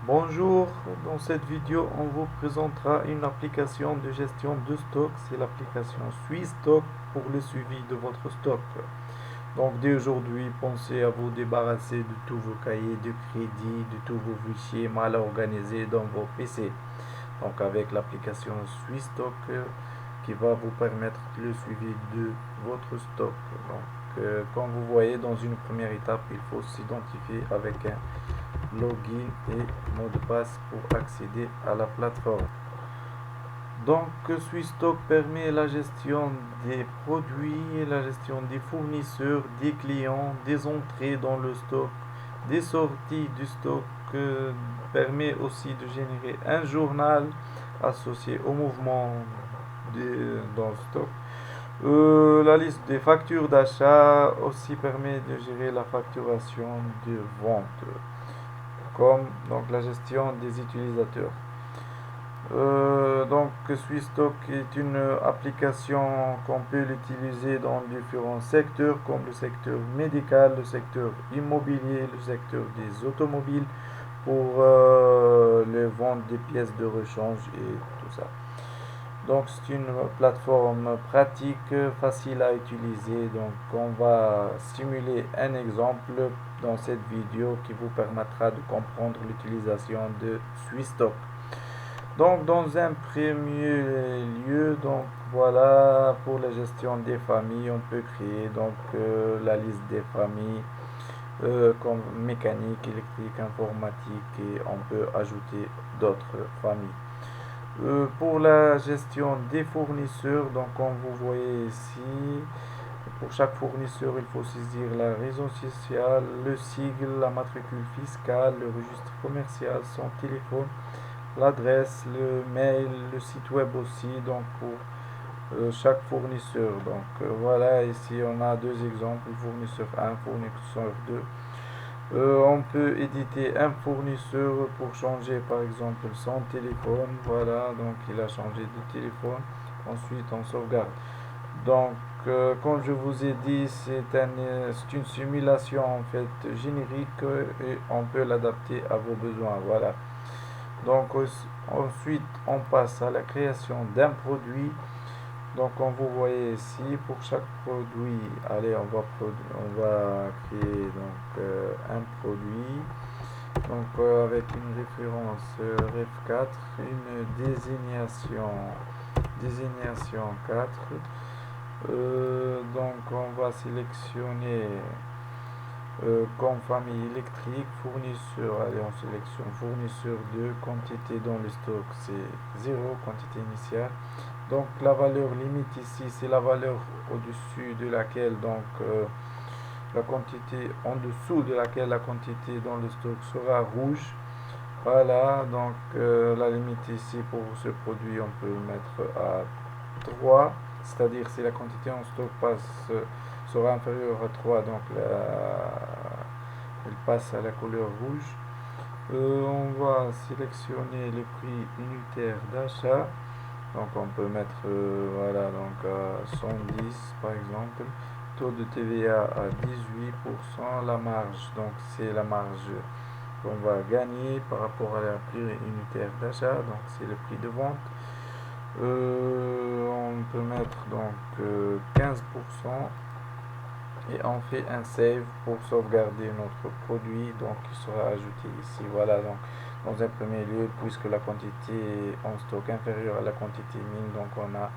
Bonjour, dans cette vidéo on vous présentera une application de gestion de stock, c'est l'application SuiStock pour le suivi de votre stock. Donc dès aujourd'hui, pensez à vous débarrasser de tous vos cahiers de crédit, de tous vos fichiers mal organisés dans vos PC. Donc avec l'application SuiStock qui va vous permettre le suivi de votre stock. Comme vous voyez, dans une première étape, il faut s'identifier avec un login et mot de passe pour accéder à la plateforme. Donc, SuiStock permet la gestion des produits, la gestion des fournisseurs, des clients, des entrées dans le stock, des sorties du stock, permet aussi de générer un journal associé au mouvement dans le stock. La liste des factures d'achat aussi permet de gérer la facturation de vente, comme donc la gestion des utilisateurs. SuiStock est une application qu'on peut l'utiliser dans différents secteurs comme le secteur médical, le secteur immobilier, le secteur des automobiles pour les ventes des pièces de rechange et tout ça. Donc c'est une plateforme pratique, facile à utiliser. Donc on va simuler un exemple dans cette vidéo qui vous permettra de comprendre l'utilisation de SuiStock. Donc dans un premier lieu, donc voilà, pour la gestion des familles, on peut créer la liste des familles comme mécanique, électrique, informatique et on peut ajouter d'autres familles. Pour la gestion des fournisseurs, donc comme vous voyez ici, pour chaque fournisseur, il faut saisir la raison sociale, le sigle, la matricule fiscale, le registre commercial, son téléphone, l'adresse, le mail, le site web aussi, donc pour chaque fournisseur. Voilà, ici on a deux exemples, fournisseur 1, fournisseur 2. On peut éditer un fournisseur pour changer par exemple son téléphone. Voilà, donc il a changé de téléphone. Ensuite, on sauvegarde. Comme je vous ai dit, c'est une simulation en fait générique et on peut l'adapter à vos besoins. Voilà. Ensuite, on passe à la création d'un produit. Donc, comme vous voyez ici, pour chaque produit, allez, on va créer un produit. Avec une référence ref4, une désignation 4. On va sélectionner comme famille électrique, fournisseur, allez, on sélectionne fournisseur 2, quantité dans le stock, c'est 0, quantité initiale. Donc, la valeur limite ici, c'est la valeur au-dessus de laquelle, la quantité, en dessous de laquelle la quantité dans le stock sera rouge. Voilà, la limite ici pour ce produit, on peut mettre à 3, c'est-à-dire si la quantité en stock sera inférieure à 3, elle passe à la couleur rouge. On va sélectionner le prix unitaire d'achat. Donc on peut mettre voilà, à 110 par exemple. Taux de TVA à 18%. La marge, donc c'est la marge qu'on va gagner par rapport à la prix unitaire d'achat. Donc c'est le prix de vente. On peut mettre 15% et on fait un save pour sauvegarder notre produit qui sera ajouté ici. Voilà, donc dans un premier lieu, puisque la quantité en stock inférieure à la quantité mine, donc on a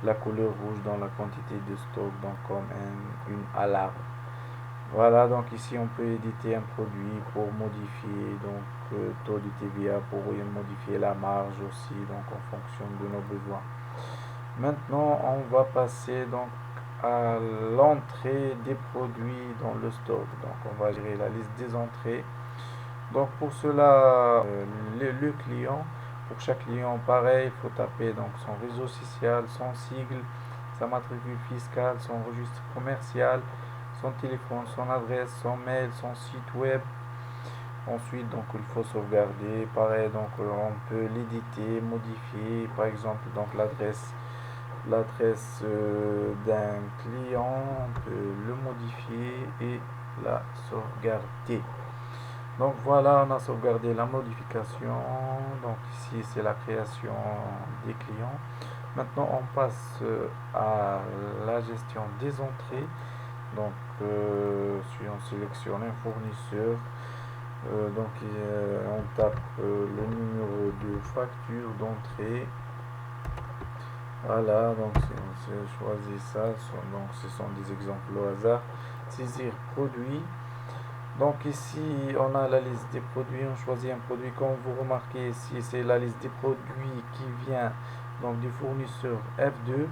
la couleur rouge dans la quantité de stock, donc comme une alarme. Voilà, donc ici on peut éditer un produit pour modifier taux de TVA, pour modifier la marge aussi, donc en fonction de nos besoins. Maintenant, on va passer à l'entrée des produits dans le stock. Donc, on va gérer la liste des entrées. Donc, pour cela, le client, pour chaque client, pareil, il faut taper son réseau social, son sigle, sa matricule fiscale, son registre commercial, son téléphone, son adresse, son mail, son site web. Ensuite, il faut sauvegarder. Pareil, on peut l'éditer, modifier, par exemple, l'adresse d'un client, on peut le modifier et la sauvegarder. Donc voilà, on a sauvegardé la modification. Donc ici, c'est la création des clients. Maintenant, on passe à la gestion des entrées. Donc, si on sélectionne un fournisseur, on tape le numéro de facture d'entrée. Voilà, donc si on choisit ça, donc ce sont des exemples au hasard. Saisir produit. Donc ici, on a la liste des produits, on choisit un produit. Comme vous remarquez ici, c'est la liste des produits qui vient donc du fournisseur F2.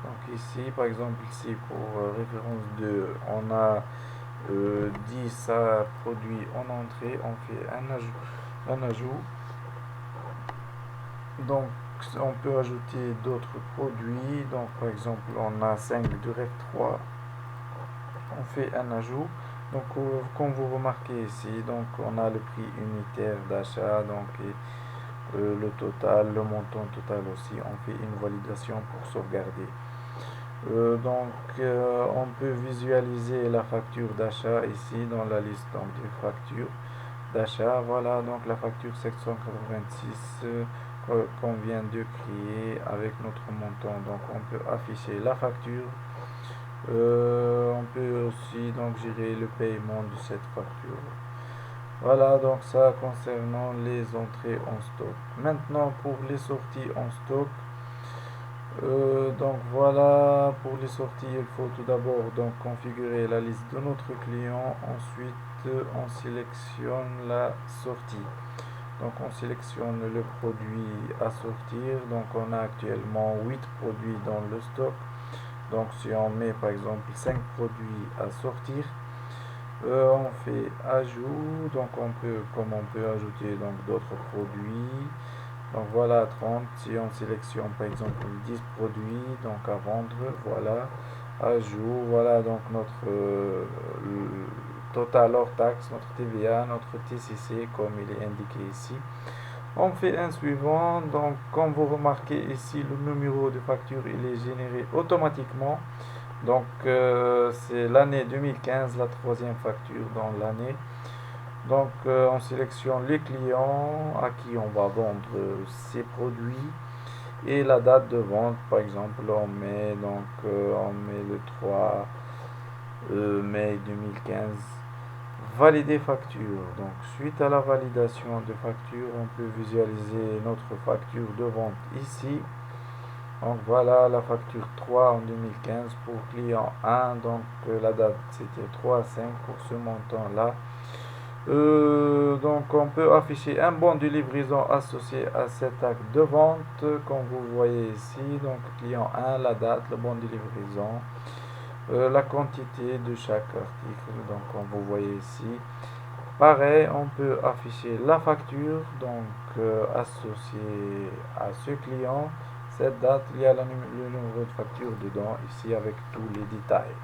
Donc ici, par exemple, ici pour référence 2, on a 10 produits en entrée, on fait un ajout. Donc on peut ajouter d'autres produits. Donc par exemple, on a 5 de REF 3, on fait un ajout. Donc comme vous remarquez ici, donc on a le prix unitaire d'achat, donc le total, le montant total aussi. On fait une validation pour sauvegarder. On peut visualiser la facture d'achat ici dans la liste donc, des factures d'achat. Voilà donc la facture 786 qu'on vient de créer avec notre montant. Donc on peut afficher la facture. On peut aussi donc gérer le paiement de cette facture. Voilà donc ça concernant les entrées en stock. Maintenant pour les sorties en stock. Donc voilà, pour les sorties, il faut tout d'abord donc configurer la liste de notre client. Ensuite, on sélectionne la sortie. Donc on sélectionne le produit à sortir. Donc on a actuellement 8 produits dans le stock. Donc si on met par exemple 5 produits à sortir, on fait ajout. Donc on peut ajouter donc d'autres produits. Donc voilà 30, si on sélectionne par exemple 10 produits donc à vendre, voilà, ajout, voilà donc notre total hors taxe, notre TVA, notre TCC comme il est indiqué ici. On fait un suivant, donc comme vous remarquez ici le numéro de facture il est généré automatiquement. Donc c'est l'année 2015, la troisième facture dans l'année. Donc, on sélectionne les clients à qui on va vendre ces produits et la date de vente. Par exemple, on met le 3 mai 2015. Valider facture. Donc, suite à la validation de facture, on peut visualiser notre facture de vente ici. Donc, voilà la facture 3 en 2015 pour client 1. Donc, la date c'était 3/5 pour ce montant-là. Donc on peut afficher un bon de livraison associé à cet acte de vente comme vous voyez ici. Donc client 1, la date, le bon de livraison, la quantité de chaque article. Donc comme vous voyez ici. Pareil, on peut afficher la facture donc associée à ce client. Cette date, il y a le numéro de facture dedans ici avec tous les détails.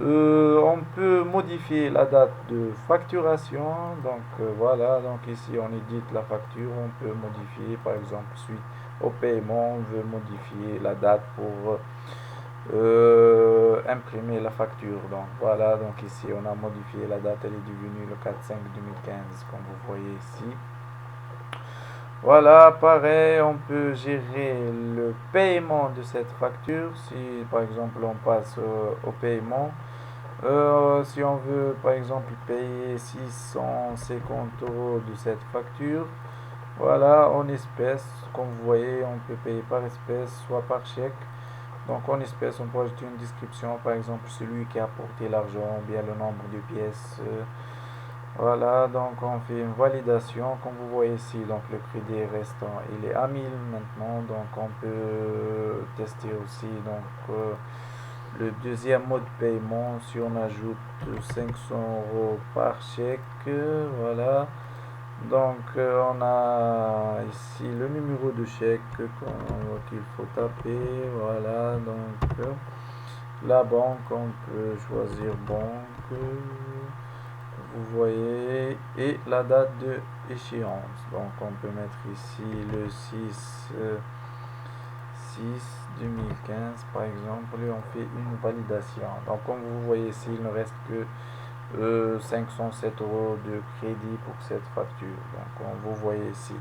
On peut modifier la date de facturation. Donc voilà, donc ici on édite la facture. On peut modifier par exemple suite au paiement. On veut modifier la date pour imprimer la facture. Donc voilà, donc ici on a modifié la date. Elle est devenue le 4/5/2015 comme vous voyez ici. Voilà, pareil, on peut gérer le paiement de cette facture. Si par exemple on passe au paiement. Si on veut par exemple payer 650 € de cette facture, voilà, en espèces, comme vous voyez, on peut payer par espèce, soit par chèque. Donc en espèces, on peut ajouter une description, par exemple celui qui a apporté l'argent, bien le nombre de pièces. Voilà, donc on fait une validation, comme vous voyez ici, donc le prix des restants, il est à 1000 maintenant, donc on peut tester aussi, donc le deuxième mode de paiement, si on ajoute 500 € par chèque, voilà. Donc on a ici le numéro de chèque qu'il faut taper, voilà. Donc la banque, on peut choisir banque, vous voyez, et la date de échéance. Donc on peut mettre ici le 6/2015 par exemple et on fait une validation. Donc comme vous voyez ici, il ne reste que 507 euros de crédit pour cette facture. Donc, vous voyez ici.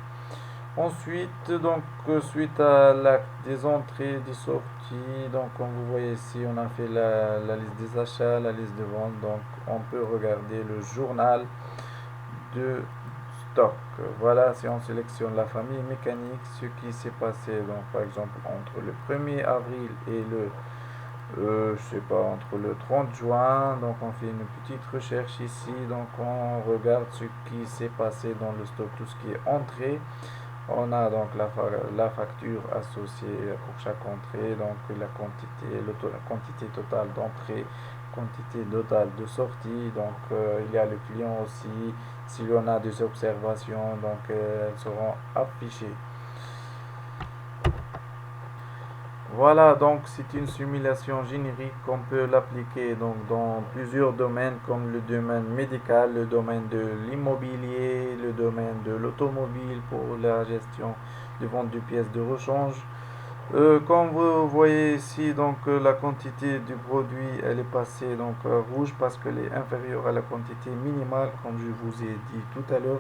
Ensuite, donc, suite à l'acte des entrées, des sorties, donc, comme vous voyez ici, on a fait la liste des achats, la liste de vente. Donc, on peut regarder le journal de stock. Voilà, si on sélectionne la famille mécanique, ce qui s'est passé, donc, par exemple, entre le 1er avril et je sais pas, entre le 30 juin, donc on fait une petite recherche ici, donc on regarde ce qui s'est passé dans le stock, tout ce qui est entrée. On a donc la facture associée pour chaque entrée, donc la quantité totale d'entrée, quantité totale de sortie. Donc il y a le client aussi. S'il y en a des observations, donc elles seront affichées. Voilà, donc c'est une simulation générique qu'on peut l'appliquer donc dans plusieurs domaines comme le domaine médical, le domaine de l'immobilier, le domaine de l'automobile pour la gestion de vente de pièces de rechange. Comme vous voyez ici, donc la quantité du produit elle est passée donc rouge parce qu'elle est inférieure à la quantité minimale comme je vous ai dit tout à l'heure.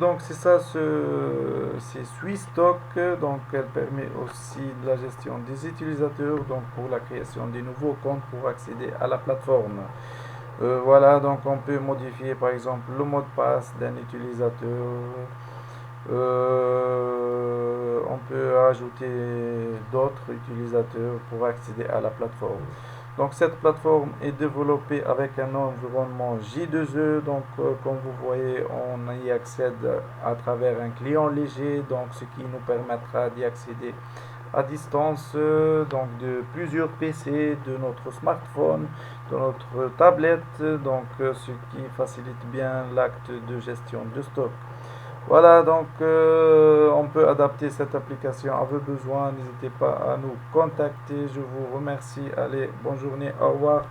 Donc c'est ça, c'est SuiStock, donc elle permet aussi de la gestion des utilisateurs, donc pour la création des nouveaux comptes pour accéder à la plateforme. Voilà, donc on peut modifier par exemple le mot de passe d'un utilisateur. On peut ajouter d'autres utilisateurs pour accéder à la plateforme. Donc cette plateforme est développée avec un environnement J2E. Donc comme vous voyez, on y accède à travers un client léger, donc ce qui nous permettra d'y accéder à distance donc de plusieurs PC, de notre smartphone, de notre tablette, donc ce qui facilite bien l'acte de gestion de stock. Voilà, donc on peut adapter cette application à vos besoins. N'hésitez pas à nous contacter. Je vous remercie. Allez, bonne journée. Au revoir.